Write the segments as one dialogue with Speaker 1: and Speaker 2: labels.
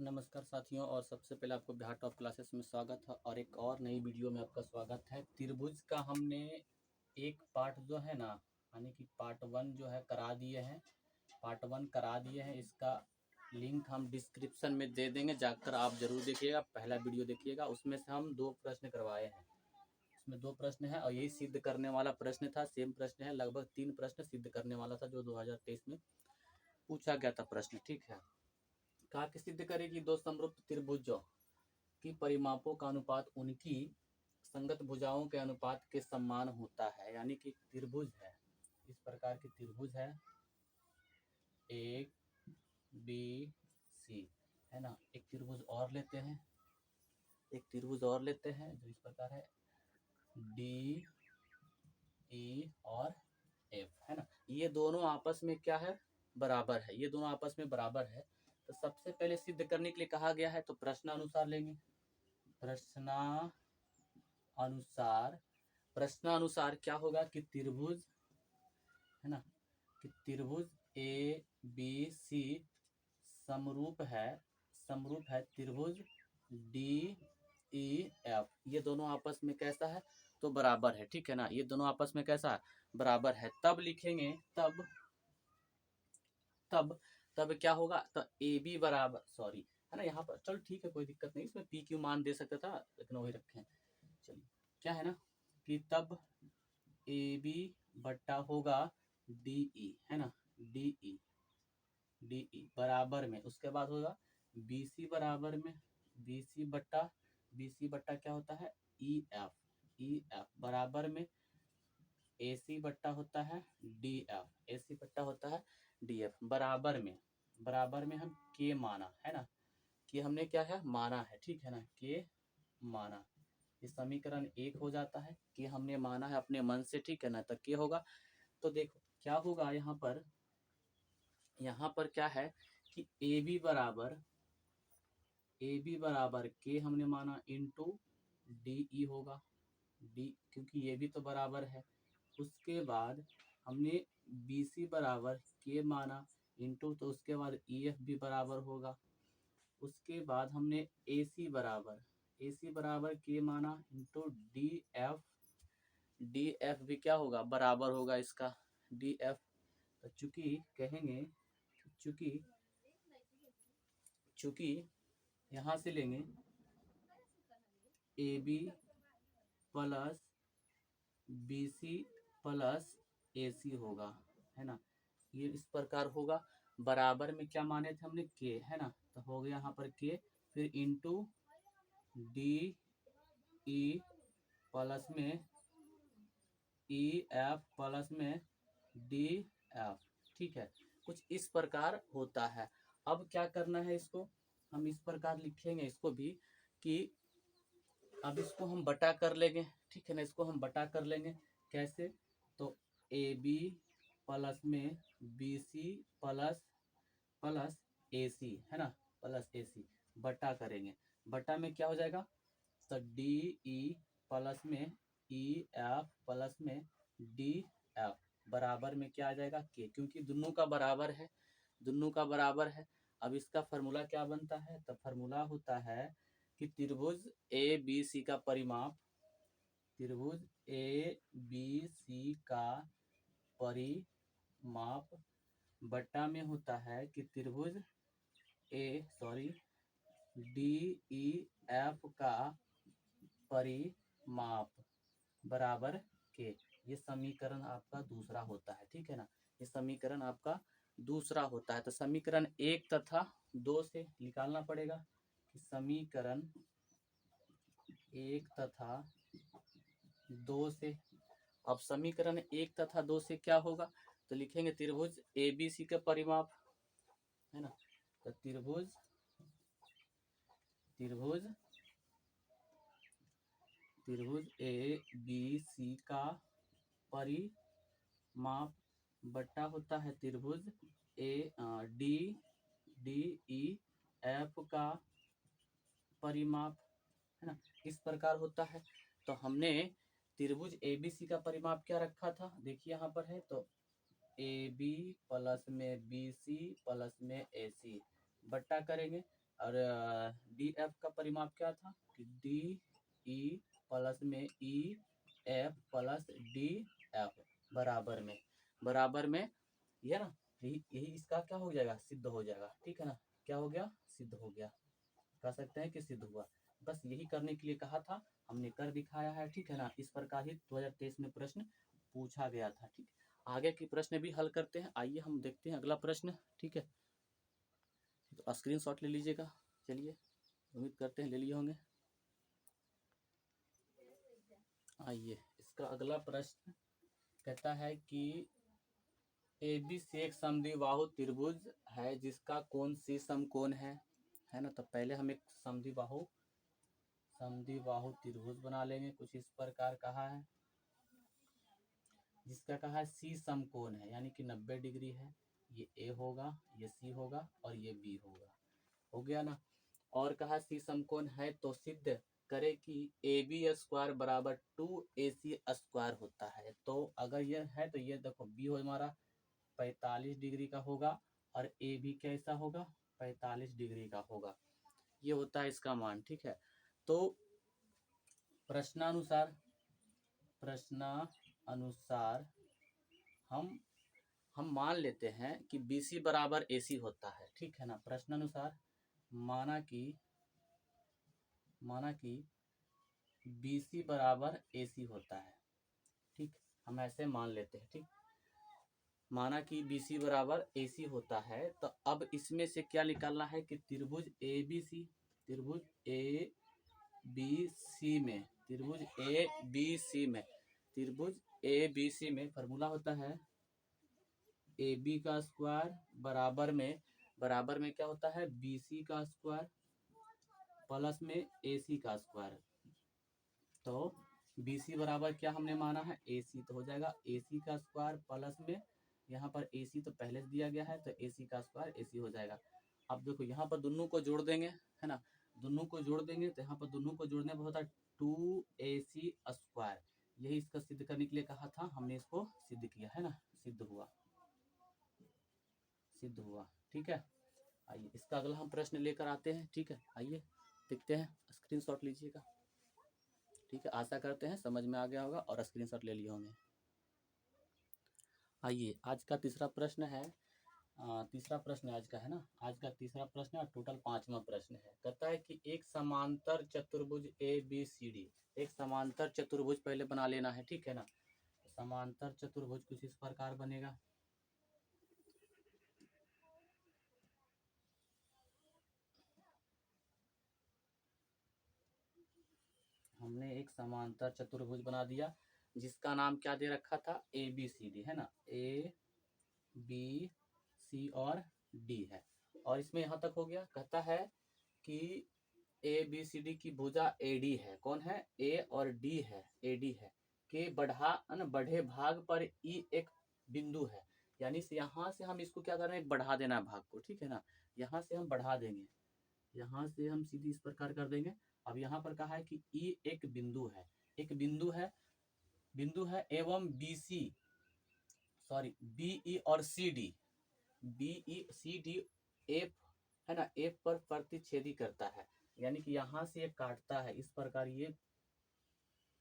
Speaker 1: नमस्कार साथियों, और सबसे पहले आपको बिहार टॉप क्लासेस में स्वागत है और एक और नई वीडियो में आपका स्वागत है। त्रिभुज का हमने एक पार्ट जो है ना, यानी कि पार्ट 1 जो है करा दिए हैं। पार्ट 1 करा दिए हैं, इसका लिंक हम डिस्क्रिप्शन में दे देंगे, जाकर आप जरूर देखिएगा। पहला वीडियो देखिएगा, उसमें से हम 2 प्रश्न करवाए हैं। उसमें 2 प्रश्न है और यही सिद्ध करने वाला प्रश्न था। सेम प्रश्न है, लगभग 3 प्रश्न सिद्ध करने वाला था जो 2023 में पूछा गया था प्रश्न। ठीक है, कहा कि सिद्ध करें कि दो समरूप त्रिभुजों की परिमापों का अनुपात उनकी संगत भुजाओं के अनुपात के समान होता है। यानी कि त्रिभुज है, इस प्रकार की त्रिभुज है ए बी सी, है ना। एक त्रिभुज और लेते हैं, एक त्रिभुज और लेते हैं जो इस प्रकार है डी ई और एफ, है ना। ये दोनों आपस में क्या है, बराबर है। ये दोनों आपस में बराबर है। तो सबसे पहले सिद्ध करने के लिए कहा गया है, तो प्रश्नानुसार लेंगे। प्रश्नानुसार क्या होगा कि त्रिभुज, है ना, कि त्रिभुज ए बी सी समरूप है त्रिभुज डी ई एफ। ये दोनों आपस में कैसा है, तो बराबर है। ठीक है ना, ये दोनों आपस में कैसा बराबर है। तब लिखेंगे, तब तब क्या होगा, तो ए बी बराबर, सॉरी, है ना, यहाँ पर चल ठीक है, कोई दिक्कत नहीं। इसमें पी क्यू मान दे सकता था, लेकिन वही रखें। चलिए, क्या है ना कि तब ए बी बट्टा होगा डी ई, है ना, डी ई बराबर में, उसके बाद होगा बी सी बराबर में बी सी बट्टा क्या होता है ई एफ बराबर में ए सी बट्टा होता है डी एफ, ए सी बट्टा होता है डी एफ बराबर में हम के माना, है ना, कि हमने क्या है माना है। ठीक है ना, के माना, ये समीकरण 1 हो जाता है कि हमने माना है अपने मन से। ठीक है ना, तो के होगा। तो देखो क्या होगा, यहाँ पर क्या है कि ए बी बराबर के हमने माना इंटू डी ई होगा, डी, क्योंकि ये भी तो बराबर है। उसके बाद हमने बी सी बराबर के माना इंटू, तो उसके बाद ई एफ भी बराबर होगा। उसके बाद हमने ए सी बराबर के माना इंटू डी एफ भी क्या होगा, बराबर होगा इसका डी एफ। तो चूंकि कहेंगे, चूंकि यहाँ से लेंगे A B plus B C plus A C होगा, है ना। ये इस प्रकार होगा। बराबर में क्या माने थे हमने, के, है ना, तो हो गया यहाँ पर के, फिर इंटू डी ई प्लस में ई एफ प्लस में डी एफ। ठीक है, कुछ इस प्रकार होता है। अब क्या करना है, इसको हम इस प्रकार लिखेंगे इसको भी कि अब इसको हम बटा कर लेंगे। ठीक है ना, इसको हम बटा कर लेंगे। कैसे, तो ए बी प्लस में B C plus plus A सी, है ना, प्लस ए सी बटा करेंगे। बटा में क्या हो जाएगा, तो डी ई प्लस में ई एफ प्लस में डी एफ बराबर में क्या आ जाएगा, के, क्योंकि दोनों का बराबर है। अब इसका फार्मूला क्या बनता है, तो फार्मूला होता है कि त्रिभुज ए बी सी का परिमाप, त्रिभुज ए बी सी का परिमाप बट्टा में होता है कि त्रिभुज डी ई एफ का परिमाप बराबर के। ये समीकरण आपका दूसरा होता है। ठीक है ना, ये समीकरण आपका दूसरा होता है। तो समीकरण 1 तथा 2 से निकालना पड़ेगा कि समीकरण 1 तथा 2 से। अब समीकरण 1 तथा 2 से क्या होगा, तो लिखेंगे त्रिभुज ए बी सी का परिमाप, है ना, तो त्रिभुज ए बी सी का परिमाप बट्टा होता है त्रिभुज डी ई एफ का परिमाप, है ना, इस प्रकार होता है। तो हमने त्रिभुज ए बी सी का परिमाप क्या रखा था, देखिए यहाँ पर है, तो ए बी प्लस में बी सी प्लस में ए सी बट्टा करेंगे। और डी एफ का परिमाप क्या था कि डी ई प्लस में E F plus D F बराबर में ये ना, यही इसका क्या हो जाएगा, सिद्ध हो जाएगा। ठीक है ना, क्या हो गया, सिद्ध हो गया, कह सकते हैं कि सिद्ध हुआ। बस यही करने के लिए कहा था, हमने कर दिखाया है। ठीक है ना, इस प्रकार ही 2023 में प्रश्न पूछा गया था। ठीक, आगे की प्रश्न भी हल करते हैं। आइए हम देखते हैं अगला प्रश्न। ठीक है, तो स्क्रीनशॉट ले लीजिएगा। चलिए, उम्मीद करते हैं ले लिए होंगे। आइए, इसका अगला प्रश्न कहता है कि ABC एक समद्विबाहु त्रिभुज है जिसका कोण C समकोण है ना। तो पहले हम एक समद्विबाहु त्रिभुज बना लेंगे। कुछ इस प्रकार कहा है, जिसका कहा है C समकोण है, यानी कि 90 डिग्री है। ये A होगा, ये C होगा और ये B होगा। हो गया ना। और कहा C समकोण है तो सिद्ध करे कि AB स्क्वायर बराबर 2AC स्क्वायर होता है। तो अगर ये है तो ये देखो B हो हमारा 45 डिग्री का होगा और ए भी कैसा होगा, 45 डिग्री का होगा। ये होता है इसका मान। ठीक है, तो प्रश्नानुसार हम मान लेते हैं कि BC बराबर AC होता है। ठीक है ना, प्रश्नानुसार माना कि BC बराबर AC होता है। ठीक, हम ऐसे मान लेते हैं। ठीक, माना कि BC बराबर AC होता है, तो अब इसमें से क्या निकालना है कि त्रिभुज ABC में फॉर्मूला होता है AB का स्क्वायर बराबर में क्या होता है, BC का स्क्वायर प्लस में AC का स्क्वायर। तो BC बराबर क्या हमने माना है, AC, तो हो जाएगा AC का स्क्वायर प्लस में, यहाँ पर AC तो पहले से दिया गया है तो AC का स्क्वायर AC हो जाएगा। अब देखो यहाँ पर दोनों को जोड़ देंगे, है ना, दोनों को जोड़ देंगे तो यहाँ पर दोनों को जोड़ने पर होता है 2AC स्क्वायर। यही इसका सिद्ध करने के लिए कहा था, हमने इसको सिद्ध किया है ना, सिद्ध हुआ। ठीक है, आइए इसका अगला हम प्रश्न लेकर आते हैं। ठीक है, आइए देखते हैं, स्क्रीनशॉट लीजिएगा। ठीक है, आशा करते हैं समझ में आ गया होगा और स्क्रीनशॉट ले लिए होंगे। आइए, आज का तीसरा प्रश्न है, तीसरा प्रश्न आज का है ना, आज का तीसरा प्रश्न है, टोटल 5वां प्रश्न है। कहता है कि एक समांतर चतुर्भुज ABCD, एक समांतर चतुर्भुज पहले बना लेना है। ठीक है ना, समांतर चतुर्भुज कुछ इस प्रकार बनेगा। हमने एक समांतर चतुर्भुज बना दिया जिसका नाम क्या दे रखा था, ABCD, है ना, ABC और D है। और इसमें यहाँ तक हो गया। कहता है कि ABCD की भुजा AD है। कौन है, A और D है, AD है, के बढ़े भाग पर E एक बिंदु है। यानी से यहाँ से हम इसको क्या कर रहे हैं, बढ़ा देना है भाग को। ठीक है ना, यहाँ से हम बढ़ा देंगे, यहाँ से हम सीधी इस प्रकार कर देंगे। अब यहाँ पर कहा है कि E एक बिंदु है, बिंदु है एवं BE और CD F है ना, F पर प्रतिच्छेदी करता है। यानी कि यहाँ से ये काटता है इस प्रकार, ये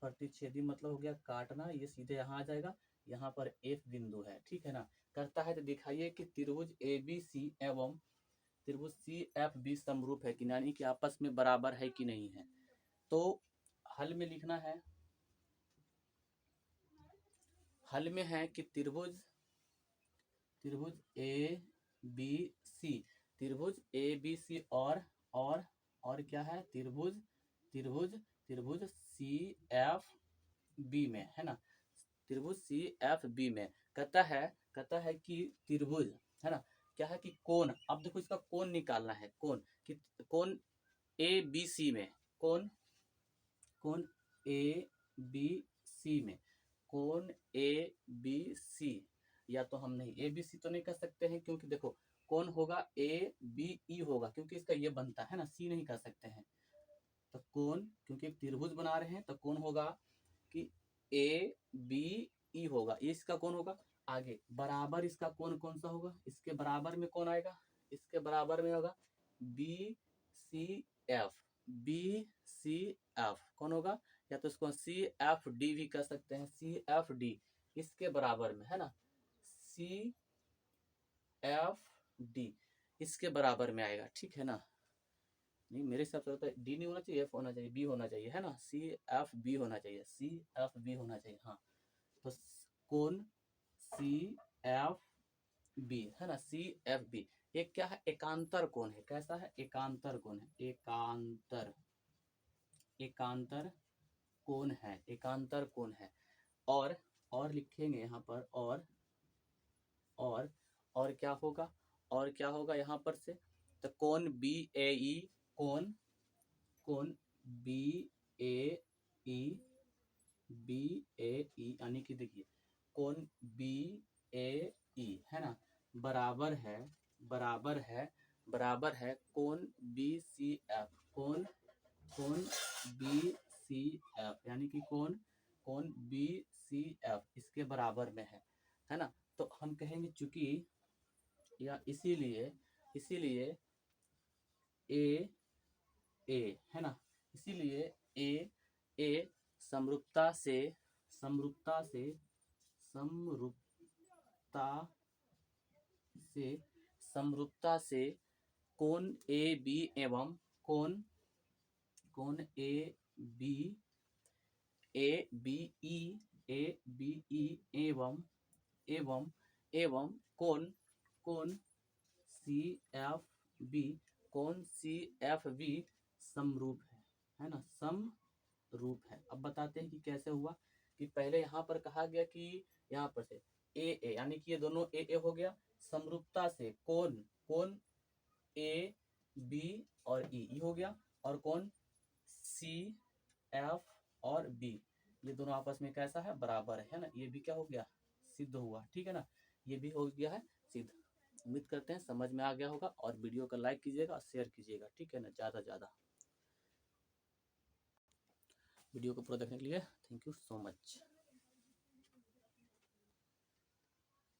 Speaker 1: प्रतिच्छेदी मतलब हो गया काटना, ये सीधे यहाँ आ जाएगा, यहाँ पर F बिंदु है। ठीक है ना, करता है तो दिखाइए कि त्रिभुज ABC एवं त्रिभुज CFB समरूप है कि, यानी कि आपस में बराबर है कि नहीं है। तो हल में लिखना है, हल में है कि त्रिभुज ABC और क्या है, त्रिभुज CFB में, है ना, त्रिभुज CFB में कहता है कि त्रिभुज, है ना, क्या है कि कोण, अब देखो इसका कोण निकालना है, कोण कि कोण ABC में, कोण ABC में, कोण ABC, या तो हम नहीं ABC तो नहीं कर सकते हैं, क्योंकि देखो कोण होगा ABE होगा, क्योंकि इसका ये बनता है ना, C नहीं कर सकते हैं। तो कोण, क्योंकि त्रिभुज बना रहे हैं तो कोण होगा कि ABE होगा, ये इसका कोण होगा। आगे बराबर इसका कोण कौन सा होगा, इसके बराबर में कौन आएगा, इसके बराबर में होगा C F, B C F कौन होगा, या तो इसको सी एफ डी भी कह सकते हैं, सी एफ डी इसके बराबर में, है ना, सी एफ डी इसके बराबर में आएगा, ठीक है ना। नहीं मेरे हिसाब से होता है डी नहीं होना चाहिए, एफ होना चाहिए, बी होना चाहिए, है ना, सी एफ बी होना चाहिए, सी एफ बी होना चाहिए, हाँ। तो कौन सी एफ बी, है ना, सी एफ बी एक क्या है, एकांतर कोण है, कैसा है, एकांतर कोण है, एकांतर, एकांतर कोण है, एकांतर कोण है। और लिखेंगे यहाँ पर, और क्या होगा, और क्या होगा यहाँ पर से, तो कोण बी ए ई, कोण बी ए ई, बी ए ई यानी कि देखिए कोण बी ए ई, है ना, बराबर है, बराबर है कोण बी सी एफ, कोण बी सी एफ यानी कि कोण बी सी एफ इसके बराबर में है ना। तो हम कहेंगे चूंकि या इसीलिए ए है ना, इसीलिए ए समरूपता से समरूपता से कोण ए बी एवं कोण ए बी ई एवं कोण सी एफ बी समरूप है ना, समरूप है। अब बताते हैं कि कैसे हुआ, कि पहले यहाँ पर कहा गया कि यहाँ पर से ए यानी कि ये दोनों ए हो गया, समरूपता से कोण ए बी और ई हो गया, और कोण सी एफ और बी ये दोनों आपस में कैसा है, बराबर है ना, ये भी क्या हो गया, सिद्ध हुआ, ठीक है ना, ये भी हो गया है सिद्ध। उम्मीद करते हैं समझ में आ गया होगा, और वीडियो को लाइक कीजिएगा और शेयर कीजिएगा, ठीक है ना, ज़्यादा ज़्यादा। वीडियो को पूरा देखने के लिए थैंक यू सो मच।